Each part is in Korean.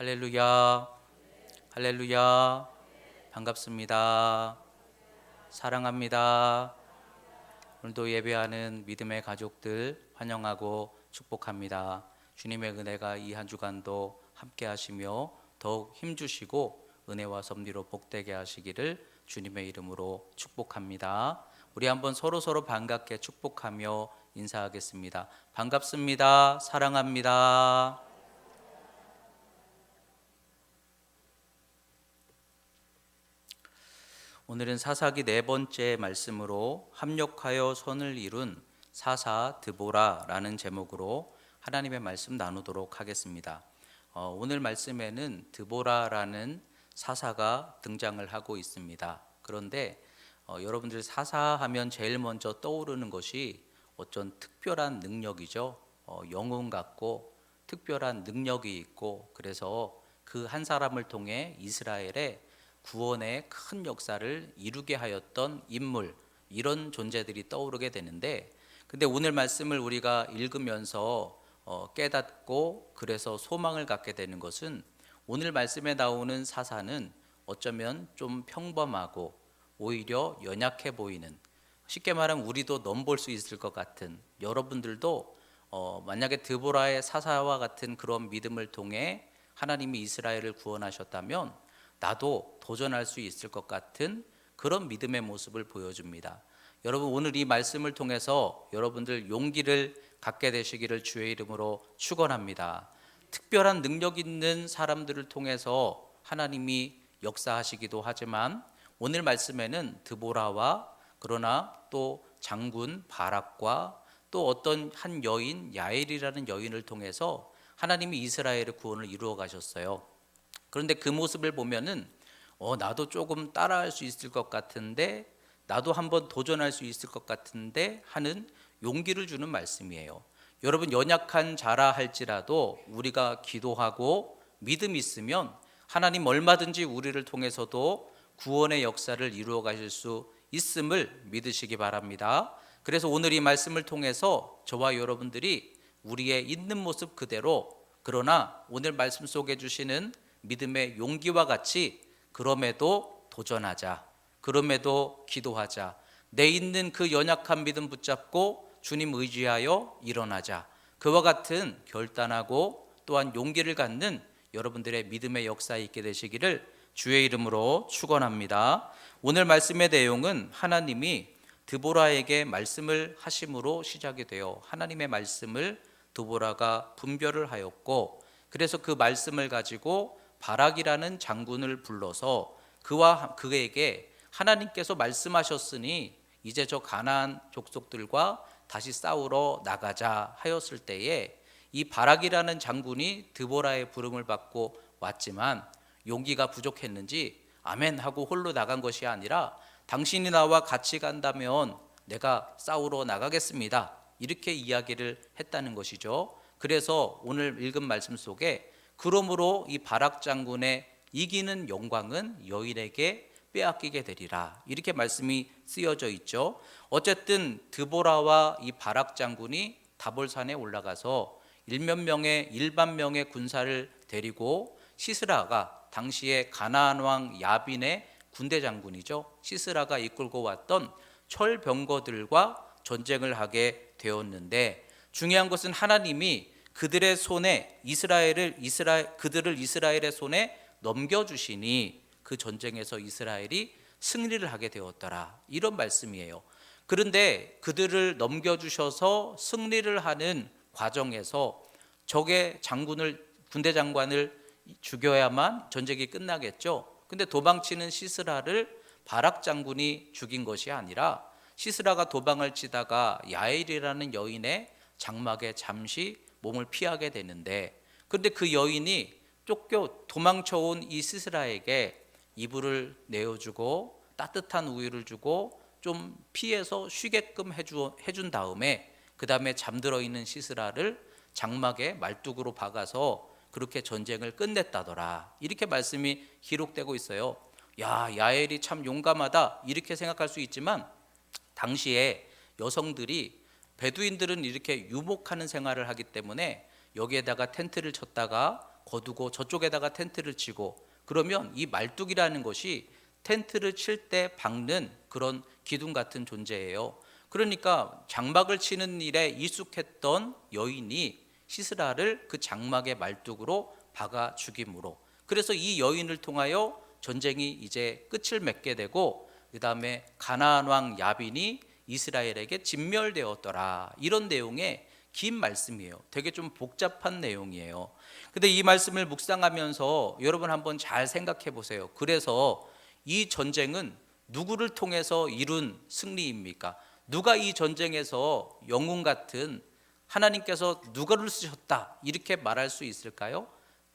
할렐루야, 할렐루야, 반갑습니다. 사랑합니다. 오늘도 예배하는 믿음의 가족들 환영하고 축복합니다. 주님의 은혜가 이 한 주간도 함께 하시며 더욱 힘주시고 은혜와 섭리로 복되게 하시기를 주님의 이름으로 축복합니다. 우리 한번 서로 반갑게 축복하며 인사하겠습니다. 반갑습니다. 사랑합니다. 오늘은 사사기 네 번째 말씀으로 합력하여 선을 이룬 사사 드보라라는 제목으로 하나님의 말씀 나누도록 하겠습니다. 오늘 말씀에는 드보라라는 사사가 등장을 하고 있습니다. 그런데 여러분들 사사하면 제일 먼저 떠오르는 것이 어쩐 특별한 능력이죠. 영웅 같고 특별한 능력이 있고, 그래서 그 한 사람을 통해 이스라엘의 구원의 큰 역사를 이루게 하였던 인물, 이런 존재들이 떠오르게 되는데, 근데 오늘 말씀을 우리가 읽으면서 깨닫고 그래서 소망을 갖게 되는 것은, 오늘 말씀에 나오는 사사는 어쩌면 좀 평범하고 오히려 연약해 보이는, 쉽게 말하면 우리도 넘볼 수 있을 것 같은, 여러분들도 만약에 드보라의 사사와 같은 그런 믿음을 통해 하나님이 이스라엘을 구원하셨다면 나도 도전할 수 있을 것 같은 그런 믿음의 모습을 보여줍니다. 여러분, 오늘 이 말씀을 통해서 여러분들 용기를 갖게 되시기를 주의 이름으로 축원합니다. 특별한 능력 있는 사람들을 통해서 하나님이 역사하시기도 하지만, 오늘 말씀에는 드보라와 그러나 또 장군 바락과 또 어떤 한 여인 야엘이라는 여인을 통해서 하나님이 이스라엘의 구원을 이루어 가셨어요. 그런데 그 모습을 보면은 나도 조금 따라할 수 있을 것 같은데, 나도 한번 도전할 수 있을 것 같은데 하는 용기를 주는 말씀이에요. 여러분, 연약한 자라 할지라도 우리가 기도하고 믿음이 있으면 하나님 얼마든지 우리를 통해서도 구원의 역사를 이루어 가실 수 있음을 믿으시기 바랍니다. 그래서 오늘 이 말씀을 통해서 저와 여러분들이 우리의 있는 모습 그대로, 그러나 오늘 말씀 속에 주시는 믿음의 용기와 같이 그럼에도 도전하자, 그럼에도 기도하자, 내 있는 그 연약한 믿음 붙잡고 주님 의지하여 일어나자, 그와 같은 결단하고 또한 용기를 갖는 여러분들의 믿음의 역사에 있게 되시기를 주의 이름으로 축원합니다. 오늘 말씀의 내용은 하나님이 드보라에게 말씀을 하심으로 시작이 되어, 하나님의 말씀을 드보라가 분별을 하였고, 그래서 그 말씀을 가지고 바락이라는 장군을 불러서 그에게 하나님께서 말씀하셨으니 이제 저 가나안 족속들과 다시 싸우러 나가자 하였을 때에, 이 바락이라는 장군이 드보라의 부름을 받고 왔지만 용기가 부족했는지 아멘 하고 홀로 나간 것이 아니라, 당신이 나와 같이 간다면 내가 싸우러 나가겠습니다, 이렇게 이야기를 했다는 것이죠. 그래서 오늘 읽은 말씀 속에 그러므로 이 바락 장군의 이기는 영광은 여인에게 빼앗기게 되리라, 이렇게 말씀이 쓰여져 있죠. 어쨌든 드보라와 이 바락 장군이 다볼산에 올라가서 1만 명의 군사를 데리고, 시스라가 당시에 가나안 왕 야빈의 군대 장군이죠, 시스라가 이끌고 왔던 철병거들과 전쟁을 하게 되었는데, 중요한 것은 하나님이 그들의 손에 그들을 이스라엘의 손에 넘겨주시니 그 전쟁에서 이스라엘이 승리를 하게 되었더라, 이런 말씀이에요. 그런데 그들을 넘겨주셔서 승리를 하는 과정에서 적의 군대 장관을 죽여야만 전쟁이 끝나겠죠. 근데 도망치는 시스라를 바락 장군이 죽인 것이 아니라, 시스라가 도망을 치다가 야엘이라는 여인의 장막에 잠시 몸을 피하게 되는데, 그런데 그 여인이 쫓겨 도망쳐온 이 시스라에게 이불을 내어주고 따뜻한 우유를 주고 좀 피해서 쉬게끔 해준 다음에, 그 다음에 잠들어 있는 시스라를 장막에 말뚝으로 박아서 그렇게 전쟁을 끝냈다더라, 이렇게 말씀이 기록되고 있어요. 야엘이 참 용감하다, 이렇게 생각할 수 있지만, 당시에 여성들이, 베두인들은 이렇게 유목하는 생활을 하기 때문에 여기에다가 텐트를 쳤다가 거두고 저쪽에다가 텐트를 치고, 그러면 이 말뚝이라는 것이 텐트를 칠 때 박는 그런 기둥 같은 존재예요. 그러니까 장막을 치는 일에 익숙했던 여인이 시스라를 그 장막의 말뚝으로 박아 죽임으로, 그래서 이 여인을 통하여 전쟁이 이제 끝을 맺게 되고, 그 다음에 가나안 왕 야빈이 이스라엘에게 진멸되었더라. 이런 내용의 긴 말씀이에요. 되게 좀 복잡한 내용이에요. 근데 이 말씀을 묵상하면서 여러분 한번 잘 생각해 보세요. 그래서 이 전쟁은 누구를 통해서 이룬 승리입니까? 누가 이 전쟁에서 영웅 같은, 하나님께서 누구를 쓰셨다 이렇게 말할 수 있을까요?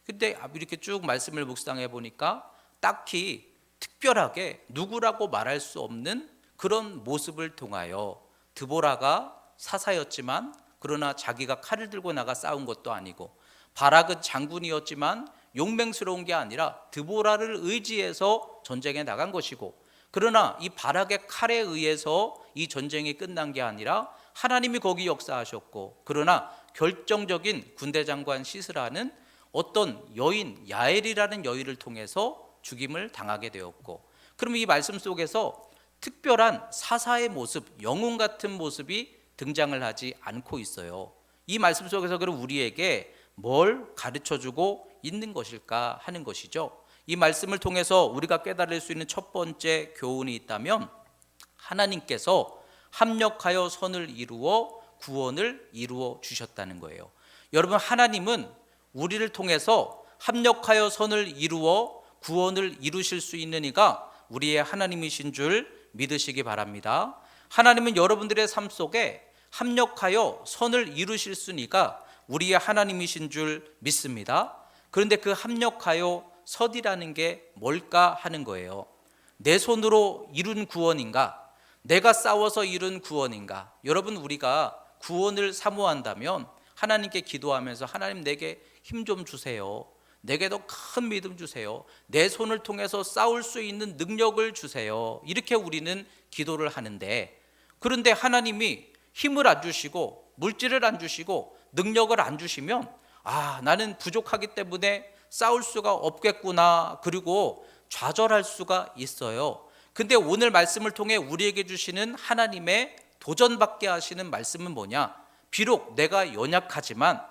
근데 이렇게 쭉 말씀을 묵상해 보니까 딱히 특별하게 누구라고 말할 수 없는 그런 모습을 통하여, 드보라가 사사였지만 그러나 자기가 칼을 들고 나가 싸운 것도 아니고, 바락은 장군이었지만 용맹스러운 게 아니라 드보라를 의지해서 전쟁에 나간 것이고, 그러나 이 바락의 칼에 의해서 이 전쟁이 끝난 게 아니라 하나님이 거기 역사하셨고, 그러나 결정적인 군대 장관 시스라는 어떤 여인, 야엘이라는 여인을 통해서 죽임을 당하게 되었고, 그럼 이 말씀 속에서 특별한 사사의 모습, 영웅 같은 모습이 등장을 하지 않고 있어요. 이 말씀 속에서 그럼 우리에게 뭘 가르쳐주고 있는 것일까 하는 것이죠. 이 말씀을 통해서 우리가 깨달을 수 있는 첫 번째 교훈이 있다면, 하나님께서 합력하여 선을 이루어 구원을 이루어 주셨다는 거예요. 여러분, 하나님은 우리를 통해서 합력하여 선을 이루어 구원을 이루실 수 있는 이가 우리의 하나님이신 줄 믿으시기 바랍니다. 하나님은 여러분들의 삶 속에 합력하여 선을 이루실 수 있는 이가 우리의 하나님이신 줄 믿습니다. 그런데 그 합력하여 선이라는 게 뭘까 하는 거예요. 내 손으로 이룬 구원인가? 내가 싸워서 이룬 구원인가? 여러분, 우리가 구원을 사모한다면 하나님께 기도하면서, 하나님 내게 힘 좀 주세요. 내게 더 큰 믿음 주세요. 내 손을 통해서 싸울 수 있는 능력을 주세요. 이렇게 우리는 기도를 하는데, 그런데 하나님이 힘을 안 주시고 물질을 안 주시고 능력을 안 주시면, 나는 부족하기 때문에 싸울 수가 없겠구나, 그리고 좌절할 수가 있어요. 근데 오늘 말씀을 통해 우리에게 주시는 하나님의 도전받게 하시는 말씀은 뭐냐? 비록 내가 연약하지만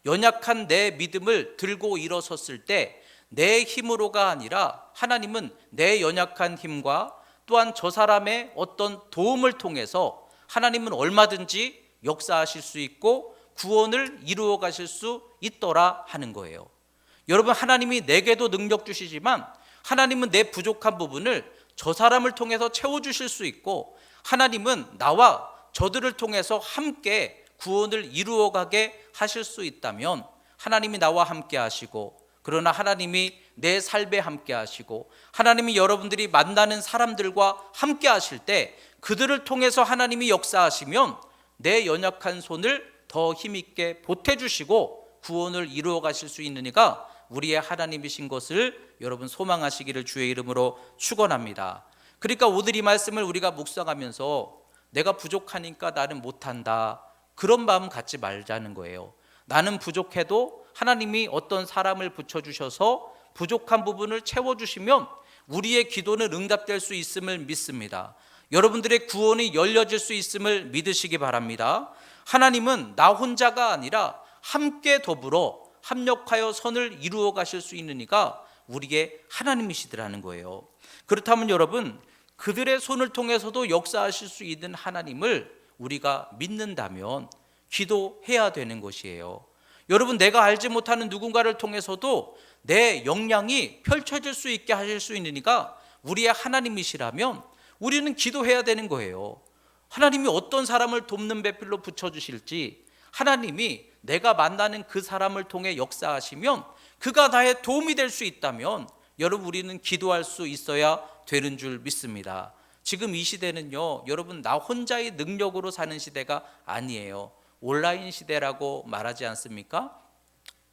연약한 내 믿음을 들고 일어섰을 때 내 힘으로가 아니라 하나님은 내 연약한 힘과 또한 저 사람의 어떤 도움을 통해서 하나님은 얼마든지 역사하실 수 있고 구원을 이루어 가실 수 있더라 하는 거예요. 여러분, 하나님이 내게도 능력 주시지만 하나님은 내 부족한 부분을 저 사람을 통해서 채워주실 수 있고, 하나님은 나와 저들을 통해서 함께 구원을 이루어가게 하실 수 있다면, 하나님이 나와 함께 하시고, 그러나 하나님이 내 삶에 함께 하시고, 하나님이 여러분들이 만나는 사람들과 함께 하실 때 그들을 통해서 하나님이 역사하시면 내 연약한 손을 더 힘있게 보태주시고 구원을 이루어 가실 수 있는 이가 우리의 하나님이신 것을 여러분 소망하시기를 주의 이름으로 축원합니다. 그러니까 오늘 이 말씀을 우리가 묵상하면서 내가 부족하니까 나는 못한다, 그런 마음 갖지 말자는 거예요. 나는 부족해도 하나님이 어떤 사람을 붙여주셔서 부족한 부분을 채워주시면 우리의 기도는 응답될 수 있음을 믿습니다. 여러분들의 구원이 열려질 수 있음을 믿으시기 바랍니다. 하나님은 나 혼자가 아니라 함께 더불어 합력하여 선을 이루어 가실 수 있는 이가 우리의 하나님이시더라는 거예요. 그렇다면 여러분, 그들의 손을 통해서도 역사하실 수 있는 하나님을 우리가 믿는다면 기도해야 되는 것이에요. 여러분, 내가 알지 못하는 누군가를 통해서도 내 역량이 펼쳐질 수 있게 하실 수 있는 이가 우리의 하나님이시라면 우리는 기도해야 되는 거예요. 하나님이 어떤 사람을 돕는 배필로 붙여주실지, 하나님이 내가 만나는 그 사람을 통해 역사하시면 그가 나의 도움이 될 수 있다면 여러분, 우리는 기도할 수 있어야 되는 줄 믿습니다. 지금 이 시대는요, 여러분, 나 혼자의 능력으로 사는 시대가 아니에요. 온라인 시대라고 말하지 않습니까?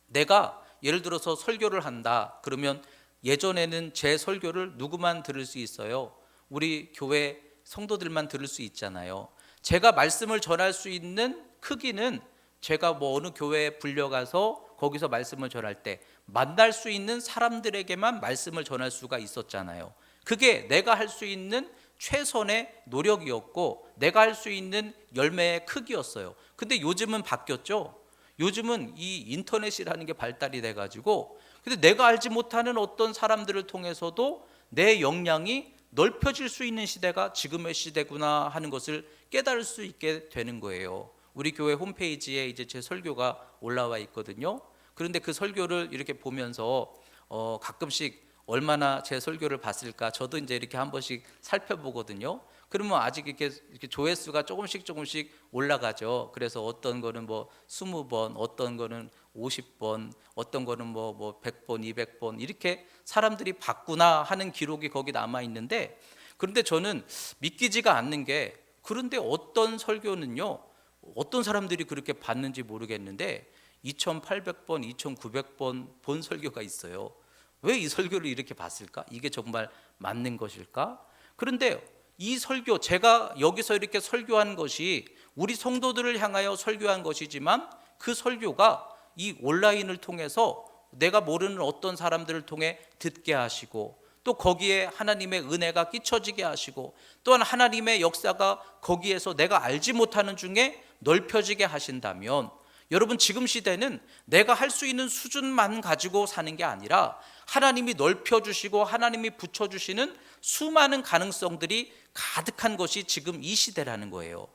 내가 예를 들어서 설교를 한다 그러면 예전에는 제 설교를 누구만 들을 수 있어요? 우리 교회 성도들만 들을 수 있잖아요. 제가 말씀을 전할 수 있는 크기는 제가 어느 교회에 불려가서 거기서 말씀을 전할 때 만날 수 있는 사람들에게만 말씀을 전할 수가 있었잖아요. 그게 내가 할 수 있는 최선의 노력이었고 내가 할 수 있는 열매의 크기였어요. 근데 요즘은 바뀌었죠. 요즘은 이 인터넷이라는 게 발달이 돼가지고 근데 내가 알지 못하는 어떤 사람들을 통해서도 내 역량이 넓혀질 수 있는 시대가 지금의 시대구나 하는 것을 깨달을 수 있게 되는 거예요. 우리 교회 홈페이지에 이제 제 설교가 올라와 있거든요. 그런데 그 설교를 이렇게 보면서 가끔씩 얼마나 제 설교를 봤을까 저도 이제 이렇게 한 번씩 살펴보거든요. 그러면 아직 이렇게 조회수가 조금씩 올라가죠. 그래서 어떤 거는 뭐 20번, 어떤 거는 50번, 어떤 거는 뭐 100번, 200번 이렇게 사람들이 봤구나 하는 기록이 거기 남아 있는데, 그런데 저는 믿기지가 않는 게, 그런데 어떤 설교는요, 어떤 사람들이 그렇게 봤는지 모르겠는데 2800번, 2900번 본 설교가 있어요. 왜 이 설교를 이렇게 봤을까? 이게 정말 맞는 것일까? 그런데 이 설교, 제가 여기서 이렇게 설교한 것이 우리 성도들을 향하여 설교한 것이지만 그 설교가 이 온라인을 통해서 내가 모르는 어떤 사람들을 통해 듣게 하시고 또 거기에 하나님의 은혜가 끼쳐지게 하시고 또한 하나님의 역사가 거기에서 내가 알지 못하는 중에 넓혀지게 하신다면, 여러분 지금 시대는 내가 할 수 있는 수준만 가지고 사는 게 아니라 하나님이 넓혀주시고 하나님이 붙여주시는 수많은 가능성들이 가득한 것이 지금 이 시대라는 거예요.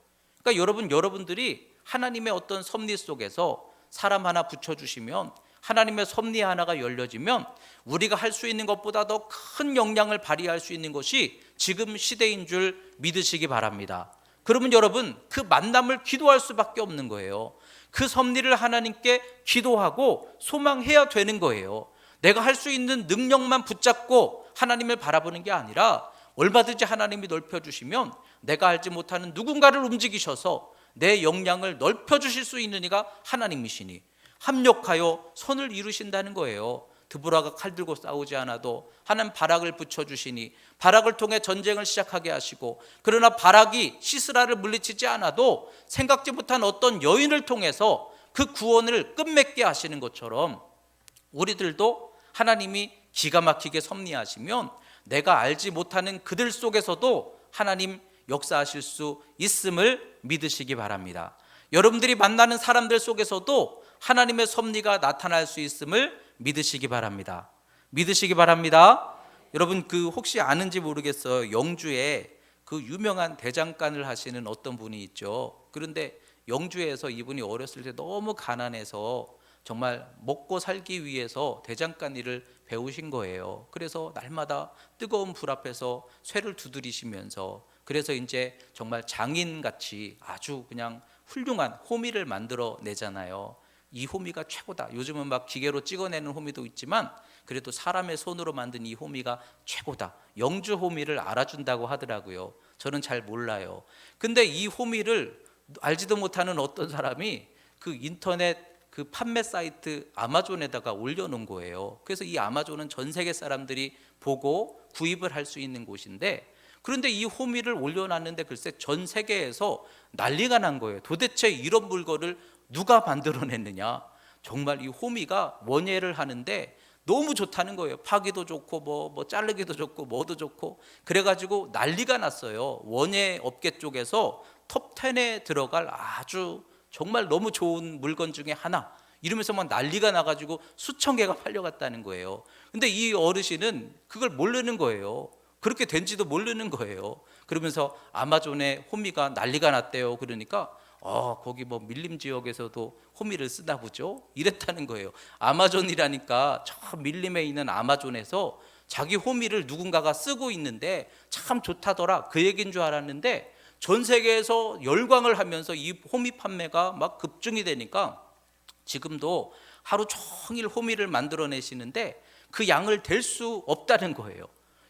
그러니까 여러분들이 하나님의 어떤 섭리 속에서 사람 하나 붙여주시면, 하나님의 섭리 하나가 열려지면 우리가 할 수 있는 것보다 더 큰 역량을 발휘할 수 있는 것이 지금 시대인 줄 믿으시기 바랍니다. 그러면 여러분 그 만남을 기도할 수밖에 없는 거예요. 그 섭리를 하나님께 기도하고 소망해야 되는 거예요. 내가 할 수 있는 능력만 붙잡고 하나님을 바라보는 게 아니라 얼마든지 하나님이 넓혀주시면 내가 알지 못하는 누군가를 움직이셔서 내 역량을 넓혀주실 수 있는 이가 하나님이시니 합력하여 선을 이루신다는 거예요. 드보라가 칼 들고 싸우지 않아도 하나님 바락을 붙여주시니 바락을 통해 전쟁을 시작하게 하시고, 그러나 바락이 시스라를 물리치지 않아도 생각지 못한 어떤 여인을 통해서 그 구원을 끝맺게 하시는 것처럼 우리들도 하나님이 기가 막히게 섭리하시면 내가 알지 못하는 그들 속에서도 하나님 역사하실 수 있음을 믿으시기 바랍니다. 여러분들이 만나는 사람들 속에서도 하나님의 섭리가 나타날 수 있음을 믿으시기 바랍니다. 믿으시기 바랍니다. 여러분 혹시 아는지 모르겠어요. 영주에 그 유명한 대장간을 하시는 어떤 분이 있죠. 그런데 영주에서 이분이 어렸을 때 너무 가난해서 정말 먹고 살기 위해서 대장간 일을 배우신 거예요. 그래서 날마다 뜨거운 불 앞에서 쇠를 두드리시면서, 그래서 이제 정말 장인같이 아주 그냥 훌륭한 호미를 만들어 내잖아요. 이 호미가 최고다. 요즘은 막 기계로 찍어내는 호미도 있지만 그래도 사람의 손으로 만든 이 호미가 최고다. 영주 호미를 알아준다고 하더라고요. 저는 잘 몰라요. 근데 이 호미를 알지도 못하는 어떤 사람이 그 인터넷 그 판매 사이트 아마존에다가 올려놓은 거예요. 그래서 이 아마존은 전 세계 사람들이 보고 구입을 할 수 있는 곳인데, 그런데 이 호미를 올려놨는데 글쎄 전 세계에서 난리가 난 거예요. 도대체 이런 물건을 누가 만들어냈느냐. 정말 이 호미가 원예를 하는데 너무 좋다는 거예요. 파기도 좋고 뭐 자르기도 좋고 뭐도 좋고, 그래가지고 난리가 났어요. 원예 업계 쪽에서 톱 10에 들어갈 아주 정말 너무 좋은 물건 중에 하나 이러면서 막 난리가 나가지고 수천 개가 팔려갔다는 거예요. 근데 이 어르신은 그걸 모르는 거예요. 그렇게 된지도 모르는 거예요. 그러면서 아마존에 호미가 난리가 났대요. 그러니까 거기 뭐 밀림 지역에서도 호미를 쓰나 보죠. 이랬다는 거예요. 아마존이라니까 저 밀림에 있는 아마존에서 자기 호미를 누군가가 쓰고 있는데 참 좋다더라, 그 얘기인 줄 알았는데 전 세계에서 열광을 하면서 이 호미 판매가 막 급증이 되니까 지금도 하루 종일 호미를 만들어내시는데 그 양을 댈 수 없다는 거예요.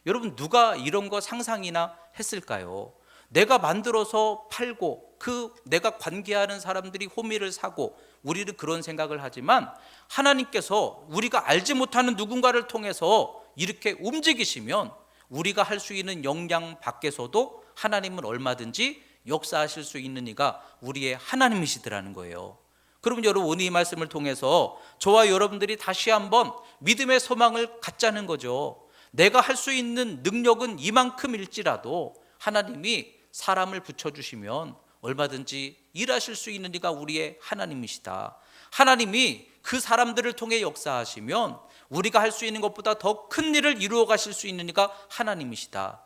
여러분 누가 이런 거 상상이나 했을까요? 내가 만들어서 팔고 그 내가 관계하는 사람들이 호미를 사고, 우리는 그런 생각을 하지만 하나님께서 우리가 알지 못하는 누군가를 통해서 이렇게 움직이시면 우리가 할 수 있는 역량 밖에서도 하나님은 얼마든지 역사하실 수 있는 이가 우리의 하나님이시더라는 거예요. 그러면 여러분 오늘 이 말씀을 통해서 저와 여러분들이 다시 한번 믿음의 소망을 갖자는 거죠. 내가 할 수 있는 능력은 이만큼일지라도 하나님이 사람을 붙여주시면 얼마든지 일하실 수 있는 이가 우리의 하나님이시다. 하나님이 그 사람들을 통해 역사하시면 우리가 할 수 있는 것보다 더 큰 일을 이루어 가실 수 있는 이가 하나님이시다.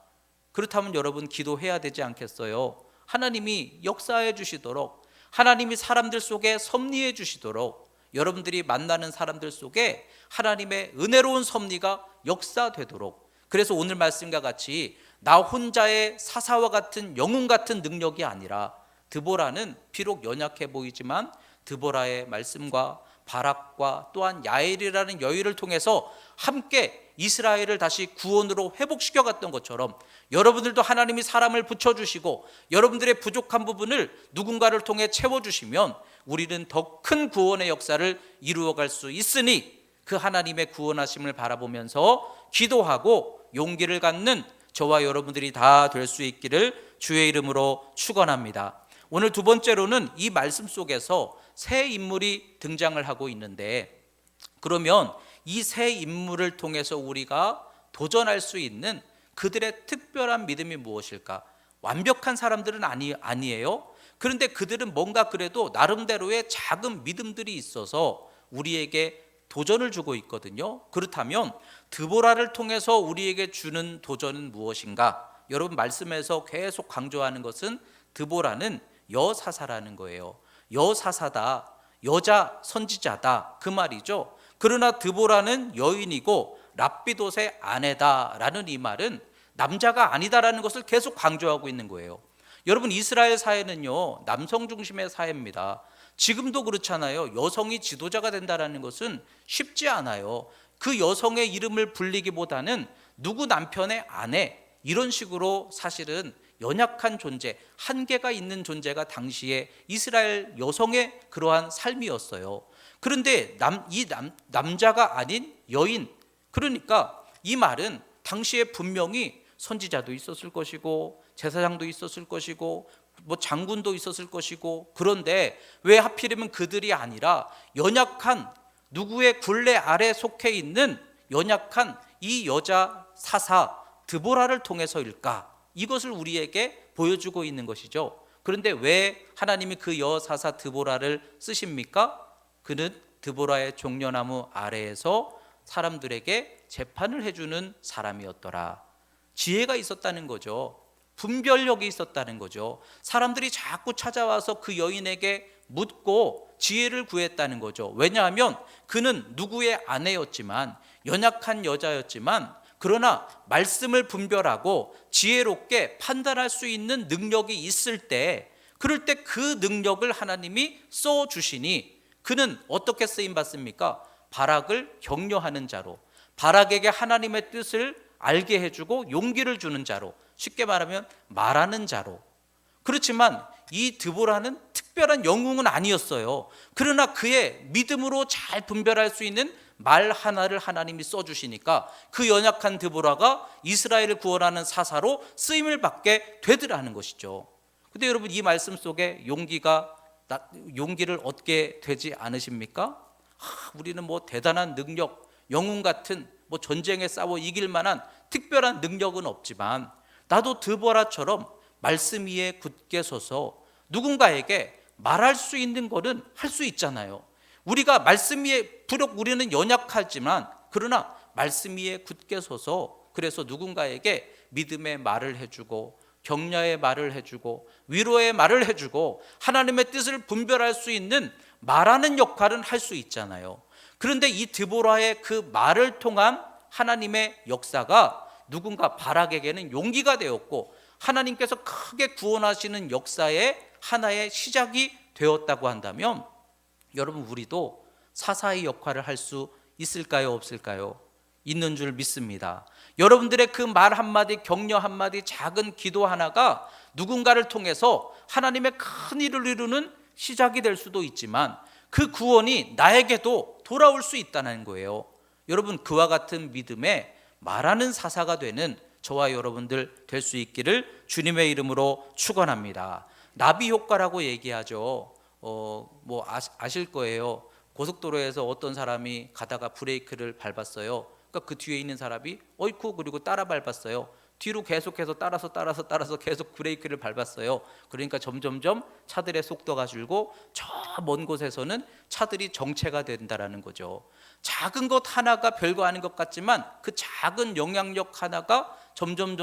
그렇다면 여러분 기도해야 되지 않겠어요? 하나님이 역사해 주시도록, 하나님이 사람들 속에 섭리해 주시도록, 여러분들이 만나는 사람들 속에 하나님의 은혜로운 섭리가 역사되도록. 그래서 오늘 말씀과 같이 나 혼자의 사사와 같은 영웅 같은 능력이 아니라, 드보라는 비록 연약해 보이지만 드보라의 말씀과 바락과 또한 야엘이라는 여인을 통해서 함께 이스라엘을 다시 구원으로 회복시켜 갔던 것처럼 여러분들도 하나님이 사람을 붙여주시고 여러분들의 부족한 부분을 누군가를 통해 채워주시면 우리는 더 큰 구원의 역사를 이루어갈 수 있으니, 그 하나님의 구원하심을 바라보면서 기도하고 용기를 갖는 저와 여러분들이 다 될 수 있기를 주의 이름으로 축원합니다. 오늘 두 번째로는 이 말씀 속에서 새 인물이 등장을 하고 있는데, 그러면 이 새 인물을 통해서 우리가 도전할 수 있는 그들의 특별한 믿음이 무엇일까? 완벽한 사람들은 아니에요. 그런데 그들은 뭔가 그래도 나름대로의 작은 믿음들이 있어서 우리에게 도전을 주고 있거든요. 그렇다면 드보라를 통해서 우리에게 주는 도전은 무엇인가? 여러분 말씀에서 계속 강조하는 것은 드보라는 여사사라는 거예요. 여사사다, 여자 선지자다, 그 말이죠. 그러나 드보라는 여인이고 랍비돗의 아내다라는 이 말은 남자가 아니다라는 것을 계속 강조하고 있는 거예요. 여러분 이스라엘 사회는요 남성 중심의 사회입니다. 지금도 그렇잖아요. 여성이 지도자가 된다는 것은 쉽지 않아요. 그 여성의 이름을 불리기보다는 누구 남편의 아내, 이런 식으로 사실은 연약한 존재, 한계가 있는 존재가 당시에 이스라엘 여성의 그러한 삶이었어요. 그런데 남자가 아닌 여인, 그러니까 이 말은 당시에 분명히 선지자도 있었을 것이고 제사장도 있었을 것이고 뭐 장군도 있었을 것이고, 그런데 왜 하필이면 그들이 아니라 연약한 누구의 굴레 아래 속해 있는 연약한 이 여자 사사 드보라를 통해서일까? 이것을 우리에게 보여주고 있는 것이죠. 그런데 왜 하나님이 그 여사사 드보라를 쓰십니까? 그는 드보라의 종려나무 아래에서 사람들에게 재판을 해주는 사람이었더라. 지혜가 있었다는 거죠. 분별력이 있었다는 거죠. 사람들이 자꾸 찾아와서 그 여인에게 묻고 지혜를 구했다는 거죠. 왜냐하면 그는 누구의 아내였지만, 연약한 여자였지만, 그러나 말씀을 분별하고 지혜롭게 판단할 수 있는 능력이 있을 때, 그럴 때 그 능력을 하나님이 써주시니 그는 어떻게 쓰임받습니까? 바락을 격려하는 자로, 바락에게 하나님의 뜻을 알게 해주고 용기를 주는 자로, 쉽게 말하면 말하는 자로. 그렇지만 이 드보라는 특별한 영웅은 아니었어요. 그러나 그의 믿음으로 잘 분별할 수 있는 말 하나를 하나님이 써주시니까 그 연약한 드보라가 이스라엘을 구원하는 사사로 쓰임을 받게 되더라는 것이죠. 근데 여러분 이 말씀 속에 용기를 얻게 되지 않으십니까? 우리는 뭐 대단한 능력, 영웅 같은 뭐 전쟁에 싸워 이길 만한 특별한 능력은 없지만 나도 드보라처럼 말씀 위에 굳게 서서 누군가에게 말할 수 있는 거는 할 수 있잖아요. 우리가 말씀 위에, 비록 우리는 연약하지만 그러나 말씀 위에 굳게 서서 그래서 누군가에게 믿음의 말을 해주고 격려의 말을 해주고 위로의 말을 해주고 하나님의 뜻을 분별할 수 있는 말하는 역할은 할 수 있잖아요. 그런데 이 드보라의 그 말을 통한 하나님의 역사가 누군가 바락에게는 용기가 되었고 하나님께서 크게 구원하시는 역사의 하나의 시작이 되었다고 한다면 여러분 우리도 사사의 역할을 할 수 있을까요? 없을까요? 있는 줄 믿습니다. 여러분들의 그 말 한마디, 격려 한마디, 작은 기도 하나가 누군가를 통해서 하나님의 큰 일을 이루는 시작이 될 수도 있지만 그 구원이 나에게도 돌아올 수 있다는 거예요. 여러분 그와 같은 믿음에 말하는 사사가 되는 저와 여러분들 될 수 있기를 주님의 이름으로 축원합니다. 나비 효과라고 얘기하죠. 아실 거예요. 고속도로에서 어떤 사람이 가다가 브레이크를 밟았어요. 그러니까 그 뒤에 있는 사람이 어이쿠 그리고 따라 밟았어요. 뒤로 계속해서 따라서 계속 브레이크를 밟았어요. 그러니까 점점점 차들의 속도가 줄고 저 먼 곳에서는 차들이 정체가 된다라는 거죠. 작은 것 하나가 별거 아닌 것 같지만 그 작은 영향력 하나가 점점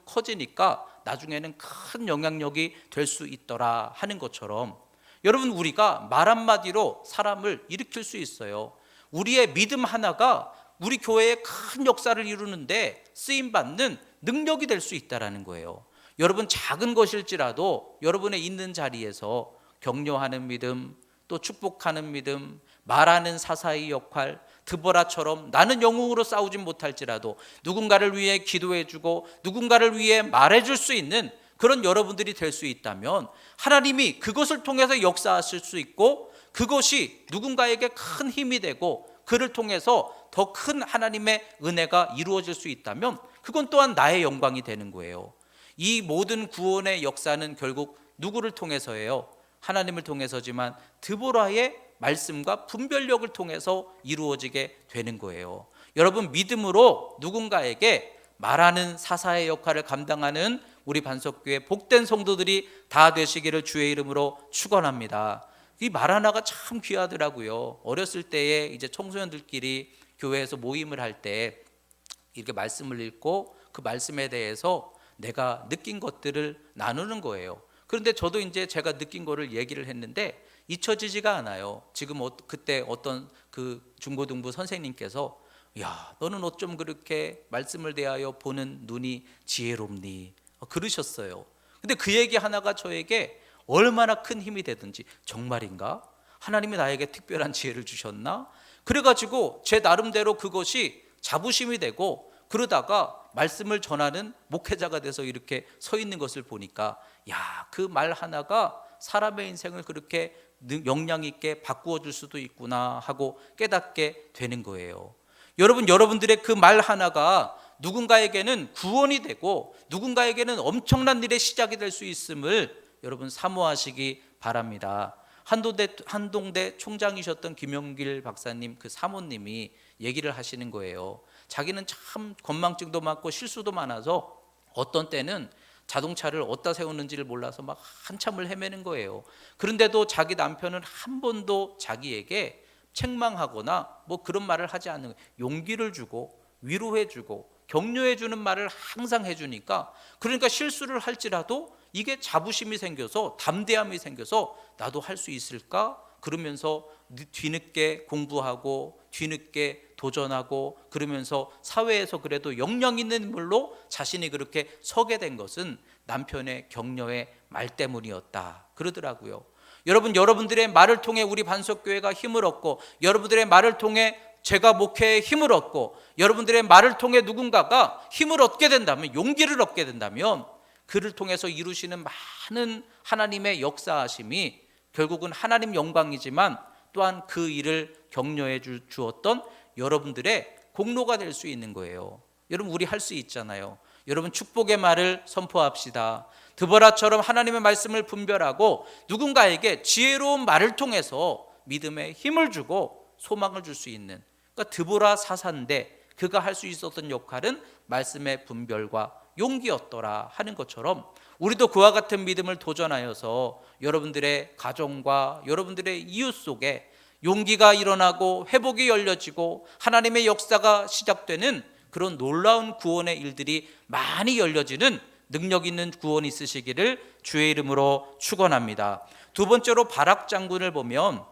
커지니까 나중에는 큰 영향력이 될 수 있더라 하는 것처럼, 여러분, 우리가 말 한마디로 사람을 일으킬 수 있어요. 우리의 믿음 하나가 우리 교회에 큰 역사를 이루는데 쓰임받는 능력이 될 수 있다는 거예요. 여러분, 작은 것일지라도 여러분의 있는 자리에서 격려하는 믿음, 또 축복하는 믿음, 말하는 사사의 역할, 드보라처럼 나는 영웅으로 싸우진 못할지라도 누군가를 위해 기도해주고 누군가를 위해 말해줄 수 있는 그런 여러분들이 될 수 있다면 하나님이 그것을 통해서 역사하실 수 있고, 그것이 누군가에게 큰 힘이 되고 그를 통해서 더 큰 하나님의 은혜가 이루어질 수 있다면 그건 또한 나의 영광이 되는 거예요. 이 모든 구원의 역사는 결국 누구를 통해서예요? 하나님을 통해서지만 드보라의 말씀과 분별력을 통해서 이루어지게 되는 거예요. 여러분, 믿음으로 누군가에게 말하는 사사의 역할을 감당하는 우리 반석교회 복된 성도들이 다 되시기를 주의 이름으로 축원합니다. 이 말 하나가 참 귀하더라고요. 어렸을 때에 이제 청소년들끼리 교회에서 모임을 할 때 이렇게 말씀을 읽고 그 말씀에 대해서 내가 느낀 것들을 나누는 거예요. 그런데 저도 이제 제가 느낀 거를 얘기를 했는데 잊혀지지가 않아요. 지금 그때 어떤 그 중고등부 선생님께서 야, 너는 어쩜 그렇게 말씀을 대하여 보는 눈이 지혜롭니? 그러셨어요. 근데 그 얘기 하나가 저에게 얼마나 큰 힘이 되든지, 정말인가? 하나님이 나에게 특별한 지혜를 주셨나? 그래가지고 제 나름대로 그것이 자부심이 되고, 그러다가 말씀을 전하는 목회자가 돼서 이렇게 서 있는 것을 보니까 야, 그 말 하나가 사람의 인생을 그렇게 영향 있게 바꾸어 줄 수도 있구나 하고 깨닫게 되는 거예요. 여러분, 여러분들의 그 말 하나가 누군가에게는 구원이 되고 누군가에게는 엄청난 일의 시작이 될 수 있음을 여러분 사모하시기 바랍니다. 한동대 총장이셨던 김용길 박사님 그 사모님이 얘기를 하시는 거예요. 자기는 참 건망증도 많고 실수도 많아서 어떤 때는 자동차를 어디다 세우는지를 몰라서 막 한참을 헤매는 거예요. 그런데도 자기 남편은 한 번도 자기에게 책망하거나 뭐 그런 말을 하지 않는 거예요. 용기를 주고 위로해주고 격려해주는 말을 항상 해주니까, 그러니까 실수를 할지라도 이게 자부심이 생겨서 담대함이 생겨서 나도 할 수 있을까? 그러면서 뒤늦게 공부하고 뒤늦게 도전하고 그러면서 사회에서 그래도 역량 있는 인물로 자신이 그렇게 서게 된 것은 남편의 격려의 말 때문이었다 그러더라고요. 여러분, 여러분들의 말을 통해 우리 반석교회가 힘을 얻고, 여러분들의 말을 통해 제가 목회에 힘을 얻고, 여러분들의 말을 통해 누군가가 힘을 얻게 된다면, 용기를 얻게 된다면 그를 통해서 이루시는 많은 하나님의 역사하심이 결국은 하나님 영광이지만 또한 그 일을 격려해 주었던 여러분들의 공로가 될 수 있는 거예요. 여러분, 우리 할 수 있잖아요. 여러분, 축복의 말을 선포합시다. 드보라처럼 하나님의 말씀을 분별하고 누군가에게 지혜로운 말을 통해서 믿음에 힘을 주고 소망을 줄 수 있는, 그러니까 드보라 사사인데 그가 할 수 있었던 역할은 말씀의 분별과 용기였더라 하는 것처럼 우리도 그와 같은 믿음을 도전하여서 여러분들의 가정과 여러분들의 이웃 속에 용기가 일어나고 회복이 열려지고 하나님의 역사가 시작되는 그런 놀라운 구원의 일들이 많이 열려지는 능력 있는 구원이 있으시기를 주의 이름으로 축원합니다. 두 번째로 바락 장군을 보면,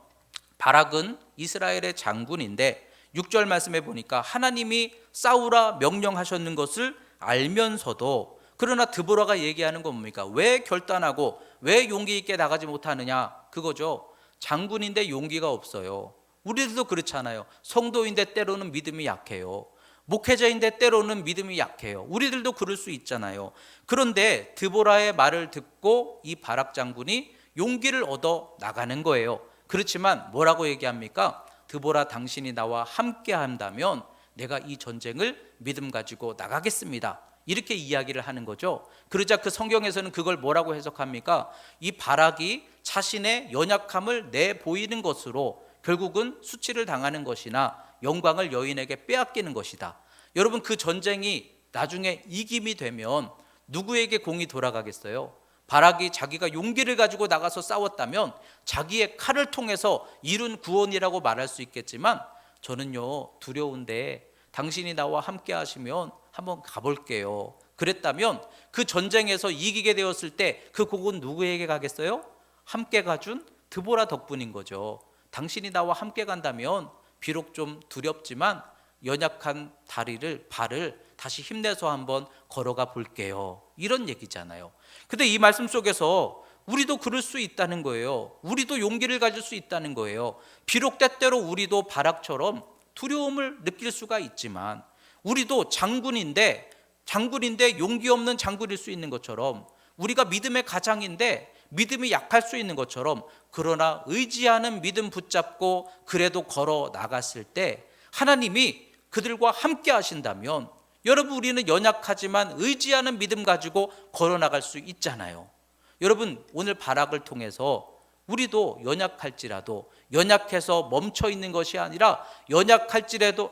바락은 이스라엘의 장군인데 6절 말씀에 보니까 하나님이 싸우라 명령하셨는 것을 알면서도, 그러나 드보라가 얘기하는 건 뭡니까? 왜 결단하고 왜 용기 있게 나가지 못하느냐, 그거죠. 장군인데 용기가 없어요. 우리들도 그렇잖아요. 성도인데 때로는 믿음이 약해요. 목회자인데 때로는 믿음이 약해요. 우리들도 그럴 수 있잖아요. 그런데 드보라의 말을 듣고 이 바락 장군이 용기를 얻어 나가는 거예요. 그렇지만 뭐라고 얘기합니까? 드보라, 당신이 나와 함께 한다면 내가 이 전쟁을 믿음 가지고 나가겠습니다, 이렇게 이야기를 하는 거죠. 그러자 그 성경에서는 그걸 뭐라고 해석합니까? 이 바락이 자신의 연약함을 내보이는 것으로 결국은 수치를 당하는 것이나 영광을 여인에게 빼앗기는 것이다. 여러분, 그 전쟁이 나중에 이김이 되면 누구에게 공이 돌아가겠어요? 바락이 자기가 용기를 가지고 나가서 싸웠다면 자기의 칼을 통해서 이룬 구원이라고 말할 수 있겠지만, 저는요 두려운데 당신이 나와 함께 하시면 한번 가볼게요, 그랬다면 그 전쟁에서 이기게 되었을 때 그 공은 누구에게 가겠어요? 함께 가준 드보라 덕분인 거죠. 당신이 나와 함께 간다면 비록 좀 두렵지만 연약한 발을 다시 힘내서 한번 걸어가 볼게요, 이런 얘기잖아요. 근데 이 말씀 속에서 우리도 그럴 수 있다는 거예요. 우리도 용기를 가질 수 있다는 거예요. 비록 때때로 우리도 바락처럼 두려움을 느낄 수가 있지만, 우리도 장군인데 용기 없는 장군일 수 있는 것처럼, 우리가 믿음의 가장인데 믿음이 약할 수 있는 것처럼, 그러나 의지하는 믿음 붙잡고 그래도 걸어 나갔을 때 하나님이 그들과 함께 하신다면, 여러분, 우리는 연약하지만 의지하는 믿음 가지고 걸어 나갈 수 있잖아요. 여러분, 오늘 바락을 통해서 우리도 연약해서 멈춰 있는 것이 아니라 연약할지라도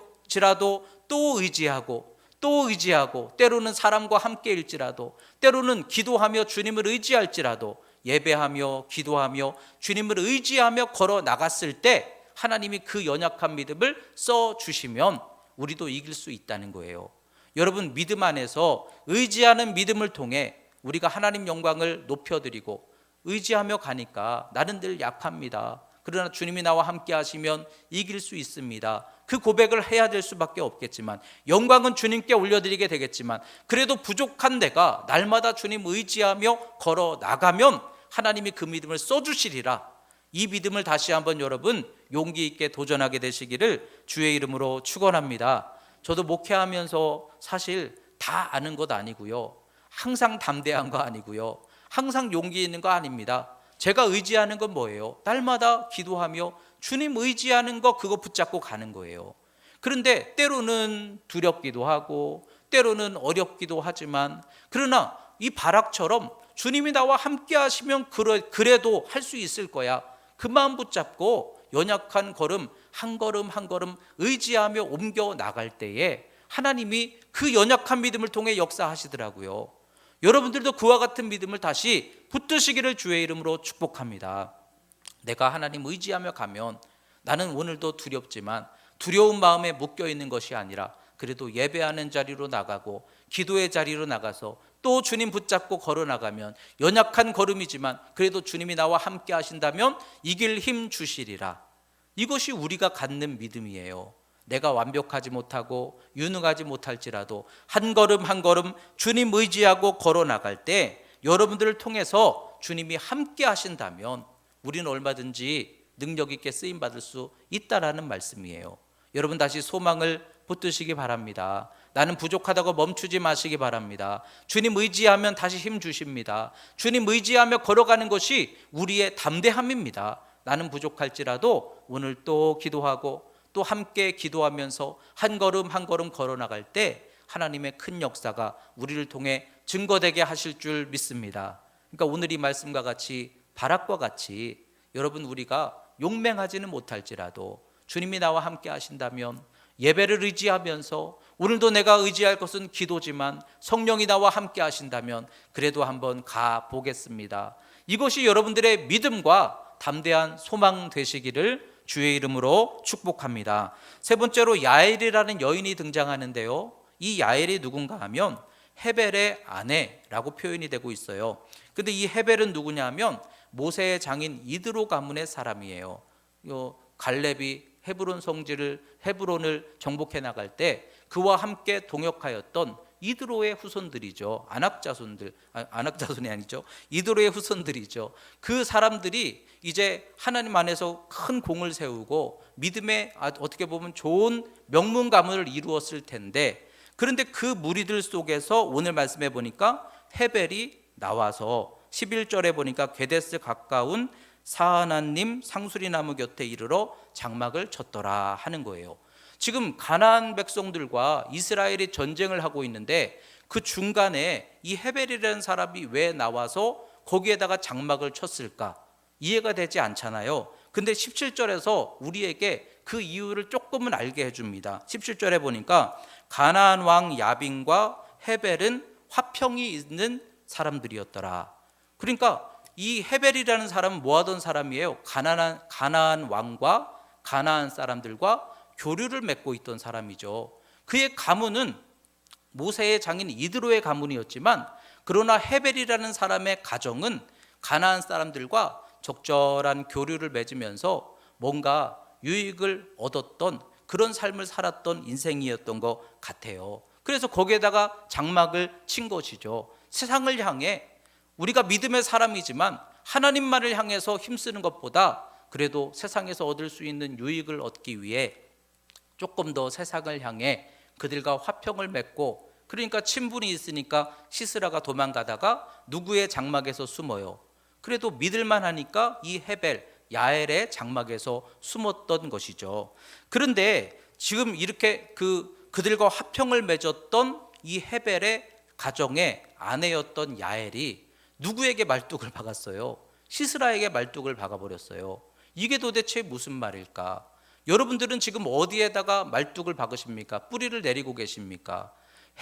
또 의지하고 때로는 사람과 함께일지라도, 때로는 기도하며 주님을 의지할지라도, 예배하며 기도하며 주님을 의지하며 걸어 나갔을 때 하나님이 그 연약한 믿음을 써주시면 우리도 이길 수 있다는 거예요. 여러분, 믿음 안에서 의지하는 믿음을 통해 우리가 하나님 영광을 높여드리고, 의지하며 가니까 나는 늘 약합니다, 그러나 주님이 나와 함께 하시면 이길 수 있습니다, 그 고백을 해야 될 수밖에 없겠지만, 영광은 주님께 올려드리게 되겠지만, 그래도 부족한 내가 날마다 주님 의지하며 걸어 나가면 하나님이 그 믿음을 써주시리라. 이 믿음을 다시 한번 여러분 용기 있게 도전하게 되시기를 주의 이름으로 축원합니다. 저도 목회하면서 사실 다 아는 것 아니고요, 항상 담대한 거 아니고요, 항상 용기 있는 거 아닙니다. 제가 의지하는 건 뭐예요? 날마다 기도하며 주님 의지하는 거, 그거 붙잡고 가는 거예요. 그런데 때로는 두렵기도 하고 때로는 어렵기도 하지만, 그러나 이 바락처럼 주님이 나와 함께 하시면 그래도 할 수 있을 거야, 그 마음 붙잡고 연약한 걸음 한 걸음 의지하며 옮겨 나갈 때에 하나님이 그 연약한 믿음을 통해 역사하시더라고요. 여러분들도 그와 같은 믿음을 다시 붙드시기를 주의 이름으로 축복합니다. 내가 하나님 의지하며 가면 나는 오늘도 두렵지만 두려운 마음에 묶여 있는 것이 아니라 그래도 예배하는 자리로 나가고 기도의 자리로 나가서 또 주님 붙잡고 걸어 나가면, 연약한 걸음이지만 그래도 주님이 나와 함께 하신다면 이길 힘 주시리라. 이것이 우리가 갖는 믿음이에요. 내가 완벽하지 못하고 유능하지 못할지라도 한 걸음 주님 의지하고 걸어 나갈 때 여러분들을 통해서 주님이 함께 하신다면 우리는 얼마든지 능력 있게 쓰임 받을 수 있다라는 말씀이에요. 여러분, 다시 소망을 붙드시기 바랍니다. 나는 부족하다고 멈추지 마시기 바랍니다. 주님 의지하면 다시 힘 주십니다. 주님 의지하며 걸어가는 것이 우리의 담대함입니다. 나는 부족할지라도 오늘 또 기도하고 또 함께 기도하면서 한 걸음 걸어 나갈 때 하나님의 큰 역사가 우리를 통해 증거되게 하실 줄 믿습니다. 그러니까 오늘 이 말씀과 같이, 바락과 같이 여러분, 우리가 용맹하지는 못할지라도 주님이 나와 함께 하신다면, 예배를 의지하면서 오늘도 내가 의지할 것은 기도지만 성령이 나와 함께 하신다면 그래도 한번 가보겠습니다. 이것이 여러분들의 믿음과 담대한 소망 되시기를 주의 이름으로 축복합니다. 세 번째로 야엘이라는 여인이 등장하는데요, 이 야엘이 누군가 하면 헤벨의 아내라고 표현이 되고 있어요. 근데 이 헤벨은 누구냐 하면 모세의 장인 이드로 가문의 사람이에요. 갈렙이 헤브론을 정복해 나갈 때 그와 함께 동역하였던 이드로의 후손들이죠. 안악자손이 아니죠. 이드로의 후손들이죠. 그 사람들이 이제 하나님 안에서 큰 공을 세우고 믿음의 어떻게 보면 좋은 명문 가문을 이루었을 텐데, 그런데 그 무리들 속에서 오늘 말씀해 보니까 헤벨이 나와서 11절에 보니까 게데스 가까운 사하나님 상수리나무 곁에 이르러 장막을 쳤더라 하는 거예요. 지금 가나안 백성들과 이스라엘이 전쟁을 하고 있는데 그 중간에 이 헤벨이라는 사람이 왜 나와서 거기에다가 장막을 쳤을까? 이해가 되지 않잖아요. 근데 17절에서 우리에게 그 이유를 조금은 알게 해줍니다. 17절에 보니까 가나안 왕 야빈과 헤벨은 화평이 있는 사람들이었더라. 그러니까 이 헤벨이라는 사람은 뭐 하던 사람이에요? 가나안 왕과 가나안 사람들과 교류를 맺고 있던 사람이죠. 그의 가문은 모세의 장인 이드로의 가문이었지만, 그러나 헤벨이라는 사람의 가정은 가나안 사람들과 적절한 교류를 맺으면서 뭔가 유익을 얻었던 그런 삶을 살았던 인생이었던 것 같아요. 그래서 거기에다가 장막을 친 것이죠. 세상을 향해, 우리가 믿음의 사람이지만 하나님만을 향해서 힘쓰는 것보다 그래도 세상에서 얻을 수 있는 유익을 얻기 위해 조금 더 세상을 향해 그들과 화평을 맺고, 그러니까 친분이 있으니까 시스라가 도망가다가 누구의 장막에서 숨어요. 그래도 믿을만 하니까 이 헤벨, 야엘의 장막에서 숨었던 것이죠. 그런데 지금 이렇게 그들과 화평을 맺었던 이 헤벨의 가정의 아내였던 야엘이 누구에게 말뚝을 박았어요? 시스라에게 말뚝을 박아버렸어요. 이게 도대체 무슨 말일까? 여러분들은 지금 어디에다가 말뚝을 박으십니까? 뿌리를 내리고 계십니까?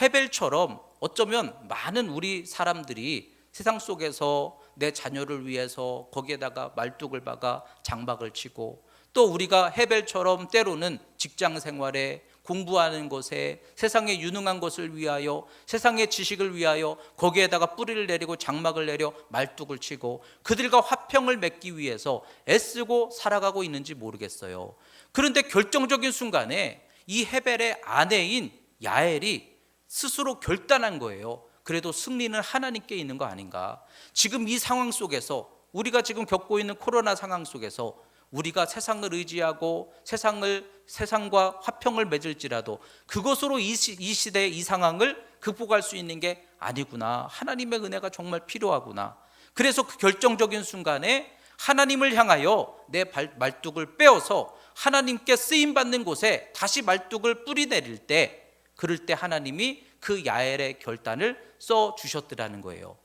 헤벨처럼 어쩌면 많은 우리 사람들이 세상 속에서 내 자녀를 위해서 거기에다가 말뚝을 박아 장막을 치고, 또 우리가 헤벨처럼 때로는 직장 생활에, 공부하는 것에, 세상에 유능한 것을 위하여, 세상의 지식을 위하여 거기에다가 뿌리를 내리고 장막을 내려 말뚝을 치고 그들과 화평을 맺기 위해서 애쓰고 살아가고 있는지 모르겠어요. 그런데 결정적인 순간에 이 헤벨의 아내인 야엘이 스스로 결단한 거예요. 그래도 승리는 하나님께 있는 거 아닌가? 지금 이 상황 속에서, 우리가 지금 겪고 있는 코로나 상황 속에서 우리가 세상을 의지하고 세상과 화평을 맺을지라도 그것으로 이 시대의 이 상황을 극복할 수 있는 게 아니구나. 하나님의 은혜가 정말 필요하구나. 그래서 그 결정적인 순간에 하나님을 향하여 내 말뚝을 빼어서 하나님께 쓰임받는 곳에 다시 말뚝을 뿌리 내릴 때, 그럴 때 하나님이 그 야엘의 결단을 써 주셨더라는 거예요.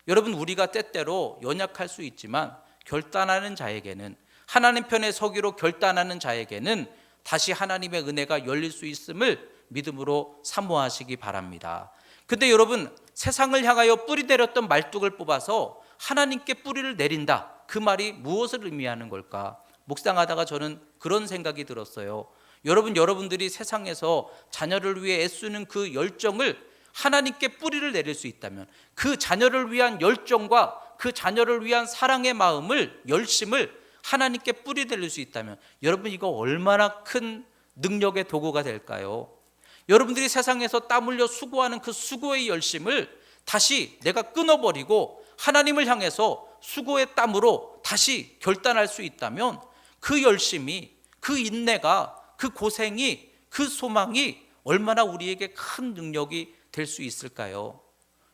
여러분, 우리가 때때로 연약할 수 있지만 결단하는 자에게는, 하나님 편에 서기로 결단하는 자에게는 다시 하나님의 은혜가 열릴 수 있음을 믿음으로 사모하시기 바랍니다. 근데 여러분, 세상을 향하여 뿌리 내렸던 말뚝을 뽑아서 하나님께 뿌리를 내린다, 그 말이 무엇을 의미하는 걸까? 묵상하다가 저는 그런 생각이 들었어요. 여러분들이 세상에서 자녀를 위해 애쓰는 그 열정을 하나님께 뿌리를 내릴 수 있다면, 그 자녀를 위한 열정과 그 자녀를 위한 사랑의 마음을, 열심을 하나님께 뿌리 내릴 수 있다면, 여러분, 이거 얼마나 큰 능력의 도구가 될까요? 여러분들이 세상에서 땀 흘려 수고하는 그 수고의 열심을 다시 내가 끊어버리고 하나님을 향해서 수고의 땀으로 다시 결단할 수 있다면, 그 열심이, 그 인내가, 그 고생이, 그 소망이 얼마나 우리에게 큰 능력이 될 수 있을까요?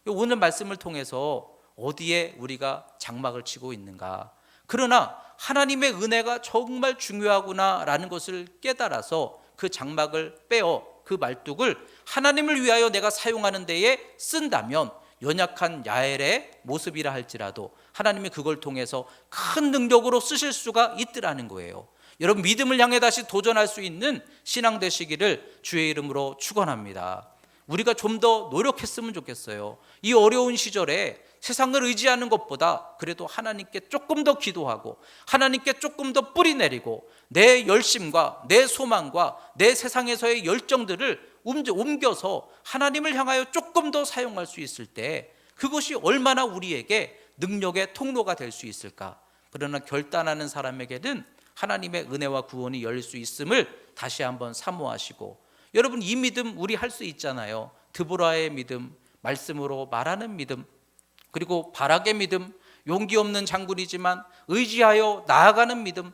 오늘 말씀을 통해서 어디에 우리가 장막을 치고 있는가? 그러나 하나님의 은혜가 정말 중요하구나라는 것을 깨달아서 그 장막을 빼어 그 말뚝을 하나님을 위하여 내가 사용하는 데에 쓴다면, 연약한 야엘의 모습이라 할지라도 하나님이 그걸 통해서 큰 능력으로 쓰실 수가 있더라는 거예요. 여러분, 믿음을 향해 다시 도전할 수 있는 신앙 되시기를 주의 이름으로 축원합니다. 우리가 좀 더 노력했으면 좋겠어요. 이 어려운 시절에 세상을 의지하는 것보다 그래도 하나님께 조금 더 기도하고 하나님께 조금 더 뿌리 내리고 내 열심과 내 소망과 내 세상에서의 열정들을 옮겨서 하나님을 향하여 조금 더 사용할 수 있을 때, 그것이 얼마나 우리에게 능력의 통로가 될 수 있을까? 그러나 결단하는 사람에게는 하나님의 은혜와 구원이 열릴 수 있음을 다시 한번 사모하시고, 여러분, 이 믿음 우리 할 수 있잖아요. 드보라의 믿음, 말씀으로 말하는 믿음, 그리고 바락의 믿음, 용기 없는 장군이지만 의지하여 나아가는 믿음,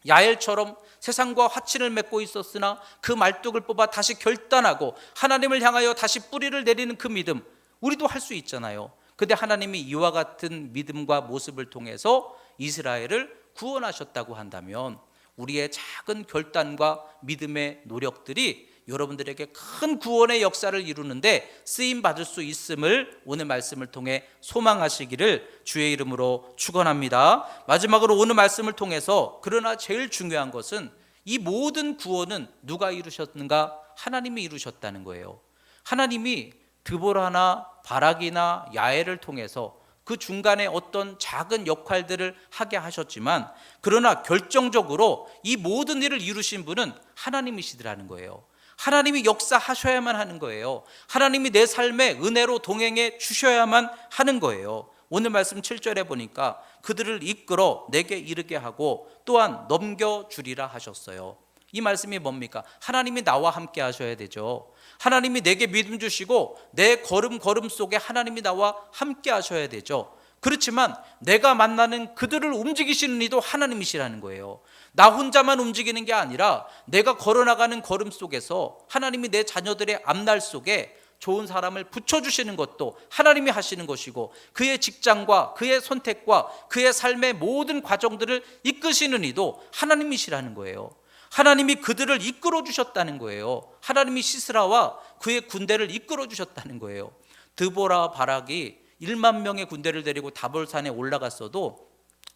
야엘처럼 세상과 화친을 맺고 있었으나 그 말뚝을 뽑아 다시 결단하고 하나님을 향하여 다시 뿌리를 내리는 그 믿음, 우리도 할 수 있잖아요. 근데 하나님이 이와 같은 믿음과 모습을 통해서 이스라엘을 구원하셨다고 한다면, 우리의 작은 결단과 믿음의 노력들이 여러분들에게 큰 구원의 역사를 이루는데 쓰임 받을 수 있음을 오늘 말씀을 통해 소망하시기를 주의 이름으로 축원합니다. 마지막으로 오늘 말씀을 통해서 그러나 제일 중요한 것은 이 모든 구원은 누가 이루셨는가? 하나님이 이루셨다는 거예요. 하나님이 드보라나 바락이나 야엘을 통해서 그 중간에 어떤 작은 역할들을 하게 하셨지만 그러나 결정적으로 이 모든 일을 이루신 분은 하나님이시더라는 거예요. 하나님이 역사하셔야만 하는 거예요. 하나님이 내 삶에 은혜로 동행해 주셔야만 하는 거예요. 오늘 말씀 7절에 보니까 그들을 이끌어 내게 이르게 하고 또한 넘겨주리라 하셨어요. 이 말씀이 뭡니까? 하나님이 나와 함께 하셔야 되죠. 하나님이 내게 믿음 주시고 내 걸음 속에 하나님이 나와 함께 하셔야 되죠. 그렇지만 내가 만나는 그들을 움직이시는 이도 하나님이시라는 거예요. 나 혼자만 움직이는 게 아니라 내가 걸어나가는 걸음 속에서 하나님이 내 자녀들의 앞날 속에 좋은 사람을 붙여주시는 것도 하나님이 하시는 것이고 그의 직장과 그의 선택과 그의 삶의 모든 과정들을 이끄시는 이도 하나님이시라는 거예요. 하나님이 그들을 이끌어 주셨다는 거예요. 하나님이 시스라와 그의 군대를 이끌어 주셨다는 거예요. 드보라 바락이 1만 명의 군대를 데리고 다볼산에 올라갔어도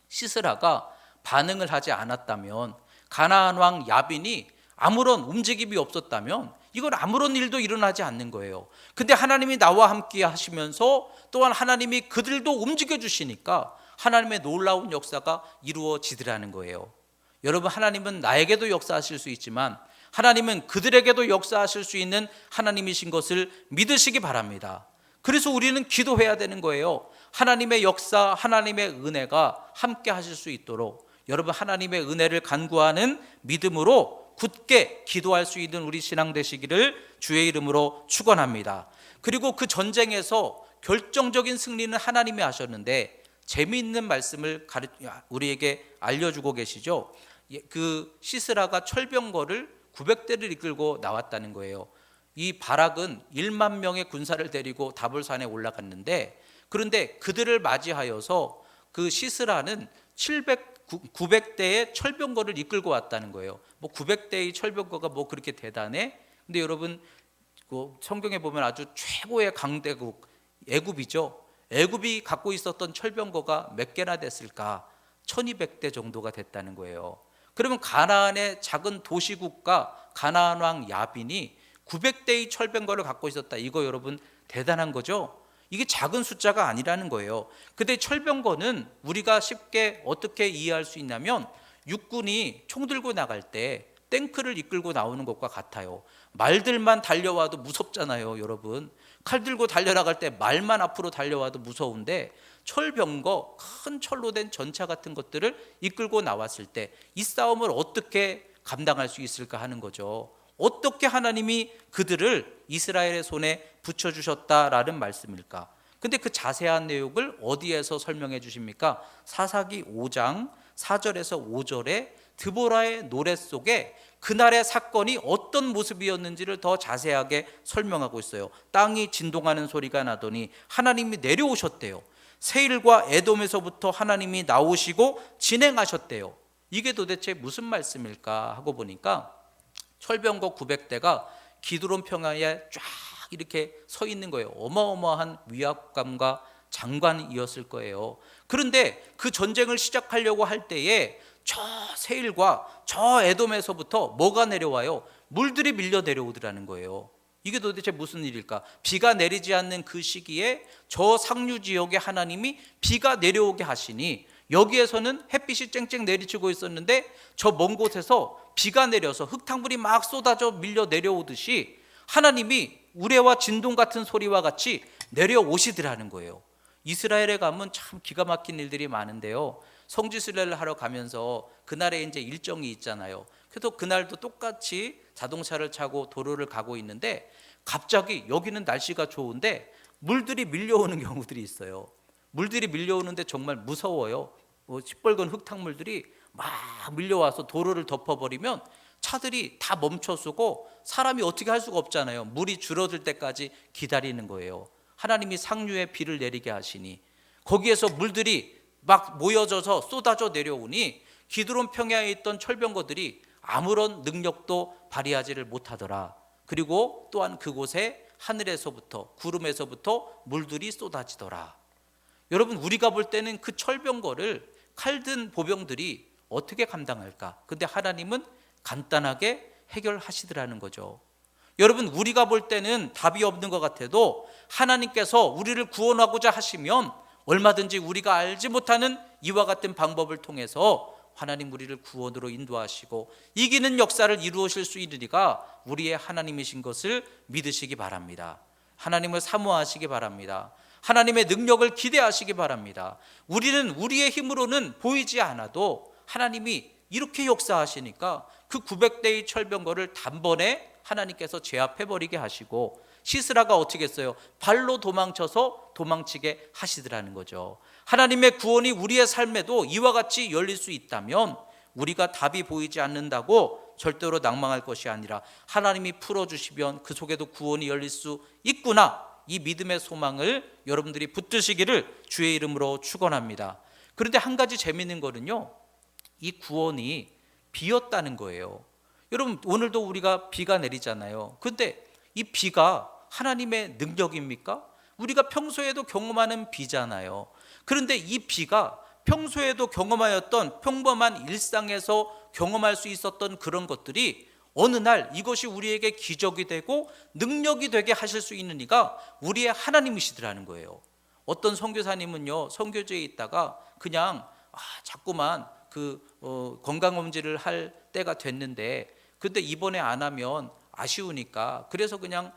시스라가 반응을 하지 않았다면, 가나안 왕 야빈이 아무런 움직임이 없었다면 이건 아무런 일도 일어나지 않는 거예요. 근데 하나님이 나와 함께 하시면서 또한 하나님이 그들도 움직여 주시니까 하나님의 놀라운 역사가 이루어지더라는 거예요. 여러분, 하나님은 나에게도 역사하실 수 있지만 하나님은 그들에게도 역사하실 수 있는 하나님이신 것을 믿으시기 바랍니다. 그래서 우리는 기도해야 되는 거예요. 하나님의 역사, 하나님의 은혜가 함께 하실 수 있도록 여러분, 하나님의 은혜를 간구하는 믿음으로 굳게 기도할 수 있는 우리 신앙 되시기를 주의 이름으로 축원합니다. 그리고 그 전쟁에서 결정적인 승리는 하나님이 하셨는데 재미있는 말씀을 우리에게 알려주고 계시죠. 그 시스라가 철병거를 900대를 이끌고 나왔다는 거예요. 이 바락은 1만 명의 군사를 데리고 다볼산에 올라갔는데, 그런데 그들을 맞이하여서 그 시스라는 900대의 철병거를 이끌고 왔다는 거예요. 뭐 900대의 철병거가 뭐 그렇게 대단해? 근데 여러분, 성경에 보면 아주 최고의 강대국 애굽이죠. 애굽이 갖고 있었던 철병거가 몇 개나 됐을까? 1200대 정도가 됐다는 거예요. 그러면 가나안의 작은 도시국가 가나안 왕 야빈이 900대의 철병거를 갖고 있었다. 이거 여러분 대단한 거죠? 이게 작은 숫자가 아니라는 거예요. 근데 철병거는 우리가 쉽게 어떻게 이해할 수 있냐면 육군이 총 들고 나갈 때 탱크를 이끌고 나오는 것과 같아요. 말들만 달려와도 무섭잖아요, 여러분. 칼 들고 달려나갈 때 말만 앞으로 달려와도 무서운데 철병거, 큰 철로 된 전차 같은 것들을 이끌고 나왔을 때 이 싸움을 어떻게 감당할 수 있을까 하는 거죠. 어떻게 하나님이 그들을 이스라엘의 손에 붙여주셨다라는 말씀일까? 근데 그 자세한 내용을 어디에서 설명해 주십니까? 사사기 5장 4절에서 5절에 드보라의 노래 속에 그날의 사건이 어떤 모습이었는지를 더 자세하게 설명하고 있어요. 땅이 진동하는 소리가 나더니 하나님이 내려오셨대요. 세일과 에돔에서부터 하나님이 나오시고 진행하셨대요. 이게 도대체 무슨 말씀일까 하고 보니까 철병거 900대가 기드론 평야에 쫙 이렇게 서 있는 거예요. 어마어마한 위압감과 장관이었을 거예요. 그런데 그 전쟁을 시작하려고 할 때에 저 세일과 저 에돔에서부터 뭐가 내려와요? 물들이 밀려 내려오더라는 거예요. 이게 도대체 무슨 일일까? 비가 내리지 않는 그 시기에 저 상류 지역에 하나님이 비가 내려오게 하시니 여기에서는 햇빛이 쨍쨍 내리치고 있었는데 저 먼 곳에서 비가 내려서 흙탕물이 막 쏟아져 밀려 내려오듯이 하나님이 우레와 진동 같은 소리와 같이 내려오시더라는 거예요. 이스라엘에 가면 참 기가 막힌 일들이 많은데요. 성지순례를 하러 가면서 그날에 이제 일정이 있잖아요. 그래서 그날도 똑같이 자동차를 타고 도로를 가고 있는데 갑자기 여기는 날씨가 좋은데 물들이 밀려오는 경우들이 있어요. 물들이 밀려오는데 정말 무서워요. 시뻘건 흙탕물들이 막 밀려와서 도로를 덮어버리면 차들이 다 멈춰서고 사람이 어떻게 할 수가 없잖아요. 물이 줄어들 때까지 기다리는 거예요. 하나님이 상류에 비를 내리게 하시니 거기에서 물들이 막 모여져서 쏟아져 내려오니 기드론 평야에 있던 철병거들이 아무런 능력도 발휘하지를 못하더라. 그리고 또한 그곳에 하늘에서부터 구름에서부터 물들이 쏟아지더라. 여러분, 우리가 볼 때는 그 철병거를 칼든 보병들이 어떻게 감당할까? 근데 하나님은 간단하게 해결하시더라는 거죠. 여러분, 우리가 볼 때는 답이 없는 것 같아도 하나님께서 우리를 구원하고자 하시면 얼마든지 우리가 알지 못하는 이와 같은 방법을 통해서 하나님 우리를 구원으로 인도하시고 이기는 역사를 이루실 수 있으리가 우리의 하나님이신 것을 믿으시기 바랍니다. 하나님을 사모하시기 바랍니다. 하나님의 능력을 기대하시기 바랍니다. 우리는 우리의 힘으로는 보이지 않아도 하나님이 이렇게 역사하시니까 그 900대의 철병거를 단번에 하나님께서 제압해버리게 하시고 시스라가 어떻게 했어요? 발로 도망쳐서 도망치게 하시더라는 거죠. 하나님의 구원이 우리의 삶에도 이와 같이 열릴 수 있다면 우리가 답이 보이지 않는다고 절대로 낭망할 것이 아니라 하나님이 풀어주시면 그 속에도 구원이 열릴 수 있구나, 이 믿음의 소망을 여러분들이 붙드시기를 주의 이름으로 축원합니다. 그런데 한 가지 재미있는 거는요, 이 구원이 비였다는 거예요. 여러분, 오늘도 우리가 비가 내리잖아요. 근데 이 비가 하나님의 능력입니까? 우리가 평소에도 경험하는 비잖아요. 그런데 이 비가 평소에도 경험하였던 평범한 일상에서 경험할 수 있었던 그런 것들이 어느 날 이것이 우리에게 기적이 되고 능력이 되게 하실 수 있는 이가 우리의 하나님이시더라는 거예요. 어떤 선교사님은요, 선교지에 있다가 그냥 자꾸만 건강검진을 할 때가 됐는데, 근데 이번에 안 하면 아쉬우니까 그래서 그냥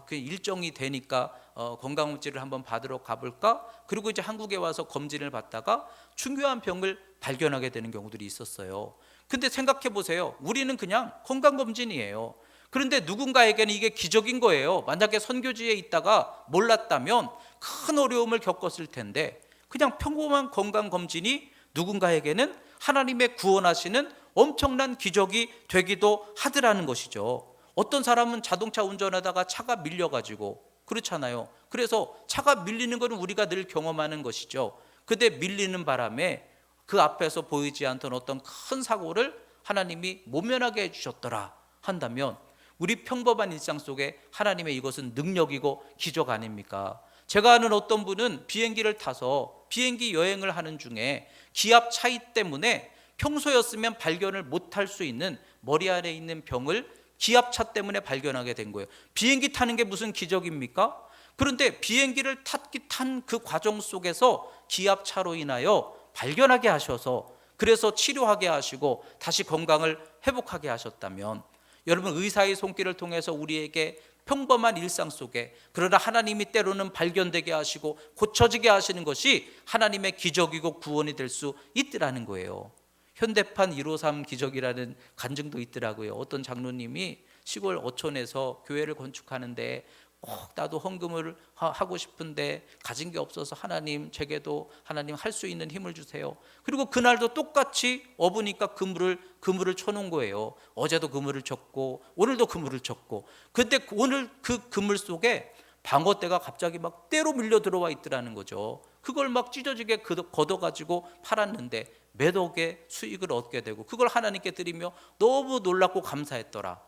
그 일정이 되니까 건강검진을 한번 받으러 가볼까? 그리고 이제 한국에 와서 검진을 받다가 중요한 병을 발견하게 되는 경우들이 있었어요. 근데 생각해 보세요. 우리는 그냥 건강검진이에요. 그런데 누군가에게는 이게 기적인 거예요. 만약에 선교지에 있다가 몰랐다면 큰 어려움을 겪었을 텐데 그냥 평범한 건강검진이 누군가에게는 하나님의 구원하시는 엄청난 기적이 되기도 하더라는 것이죠. 어떤 사람은 자동차 운전하다가 차가 밀려가지고 그렇잖아요. 그래서 차가 밀리는 것은 우리가 늘 경험하는 것이죠. 근데 밀리는 바람에 그 앞에서 보이지 않던 어떤 큰 사고를 하나님이 모면하게 해주셨더라 한다면 우리 평범한 일상 속에 하나님의 이것은 능력이고 기적 아닙니까? 제가 아는 어떤 분은 비행기를 타서 비행기 여행을 하는 중에 기압 차이 때문에 평소였으면 발견을 못할 수 있는 머리 안에 있는 병을 기압차 때문에 발견하게 된 거예요. 비행기 타는 게 무슨 기적입니까? 그런데 비행기를 탄 그 과정 속에서 기압차로 인하여 발견하게 하셔서 그래서 치료하게 하시고 다시 건강을 회복하게 하셨다면 여러분, 의사의 손길을 통해서 우리에게 평범한 일상 속에 그러나 하나님이 때로는 발견되게 하시고 고쳐지게 하시는 것이 하나님의 기적이고 구원이 될 수 있더라는 거예요. 현대판 153 기적이라는 간증도 있더라고요. 어떤 장로님이 시골 어촌에서 교회를 건축하는데 꼭 나도 헌금을 하고 싶은데 가진 게 없어서 하나님 제게도 하나님 할 수 있는 힘을 주세요. 그리고 그날도 똑같이 업으니까 그물을 쳐놓은 거예요. 어제도 그물을 쳤고 오늘도 그물을 쳤고, 근데 오늘 그 그물 속에 방어떼가 갑자기 막 떼로 밀려 들어와 있더라는 거죠. 그걸 막 찢어지게 걷어가지고 팔았는데 몇 억의 수익을 얻게 되고 그걸 하나님께 드리며 너무 놀랍고 감사했더라.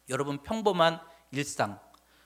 여러분, 평범한 일상,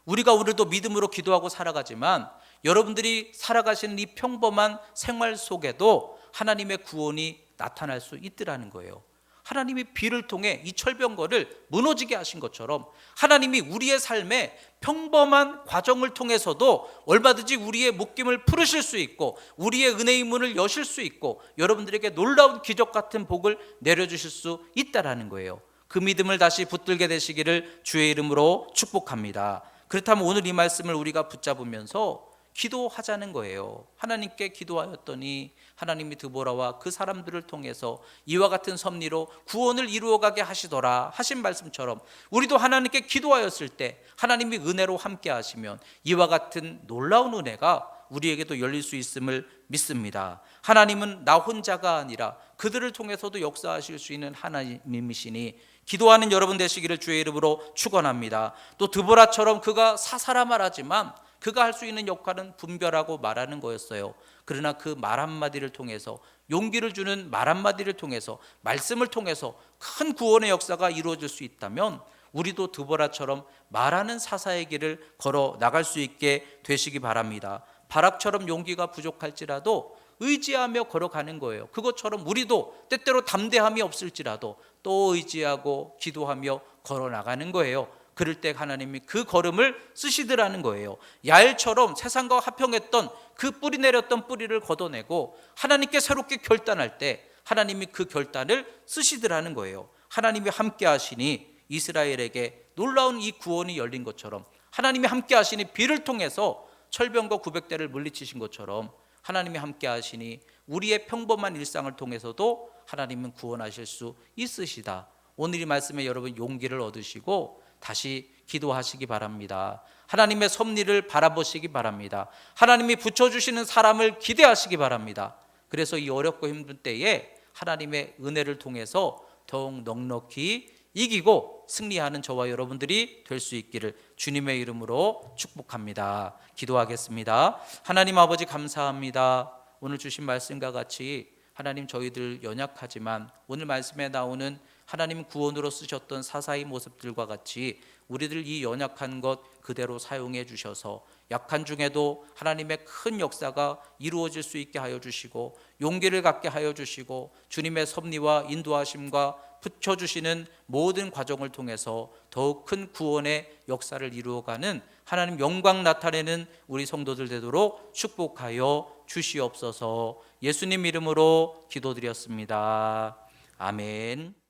우리가 오늘도 믿음으로 기도하고 살아가지만 여러분들이 살아가시는 이 평범한 생활 속에도 하나님의 구원이 나타날 수 있더라는 거예요. 하나님이 비를 통해 이 철병거를 무너지게 하신 것처럼 하나님이 우리의 삶에 평범한 과정을 통해서도 얼마든지 우리의 묶임을 풀으실 수 있고 우리의 은혜의 문을 여실 수 있고 여러분들에게 놀라운 기적 같은 복을 내려주실 수 있다라는 거예요. 그 믿음을 다시 붙들게 되시기를 주의 이름으로 축복합니다. 그렇다면 오늘 이 말씀을 우리가 붙잡으면서 기도하자는 거예요. 하나님께 기도하였더니 하나님이 드보라와 그 사람들을 통해서 이와 같은 섭리로 구원을 이루어가게 하시더라 하신 말씀처럼 우리도 하나님께 기도하였을 때 하나님이 은혜로 함께 하시면 이와 같은 놀라운 은혜가 우리에게도 열릴 수 있음을 믿습니다. 하나님은 나 혼자가 아니라 그들을 통해서도 역사하실 수 있는 하나님이시니 기도하는 여러분 되시기를 주의 이름으로 축원합니다. 또 드보라처럼 그가 사사라 말하지만 그가 할 수 있는 역할은 분별하고 말하는 거였어요. 그러나 그 말 한마디를 통해서, 용기를 주는 말 한마디를 통해서, 말씀을 통해서 큰 구원의 역사가 이루어질 수 있다면 우리도 드보라처럼 말하는 사사의 길을 걸어 나갈 수 있게 되시기 바랍니다. 바락처럼 용기가 부족할지라도 의지하며 걸어가는 거예요. 그것처럼 우리도 때때로 담대함이 없을지라도 또 의지하고 기도하며 걸어 나가는 거예요. 그럴 때 하나님이 그 걸음을 쓰시더라는 거예요. 야엘처럼 세상과 화평했던 그 뿌리 내렸던 뿌리를 걷어내고 하나님께 새롭게 결단할 때 하나님이 그 결단을 쓰시더라는 거예요. 하나님이 함께 하시니 이스라엘에게 놀라운 이 구원이 열린 것처럼, 하나님이 함께 하시니 비를 통해서 철병과 900대를 물리치신 것처럼 하나님이 함께 하시니 우리의 평범한 일상을 통해서도 하나님은 구원하실 수 있으시다. 오늘 이 말씀에 여러분 용기를 얻으시고 다시 기도하시기 바랍니다. 하나님의 섭리를 바라보시기 바랍니다. 하나님이 붙여주시는 사람을 기대하시기 바랍니다. 그래서 이 어렵고 힘든 때에 하나님의 은혜를 통해서 더욱 넉넉히 이기고 승리하는 저와 여러분들이 될 수 있기를 주님의 이름으로 축복합니다. 기도하겠습니다. 하나님 아버지 감사합니다. 오늘 주신 말씀과 같이 하나님 저희들 연약하지만 오늘 말씀에 나오는 하나님 구원으로 쓰셨던 사사의 모습들과 같이 우리들 이 연약한 것 그대로 사용해 주셔서 약한 중에도 하나님의 큰 역사가 이루어질 수 있게 하여 주시고 용기를 갖게 하여 주시고 주님의 섭리와 인도하심과 붙여주시는 모든 과정을 통해서 더욱 큰 구원의 역사를 이루어가는 하나님 영광 나타내는 우리 성도들 되도록 축복하여 주시옵소서. 예수님 이름으로 기도드렸습니다. 아멘.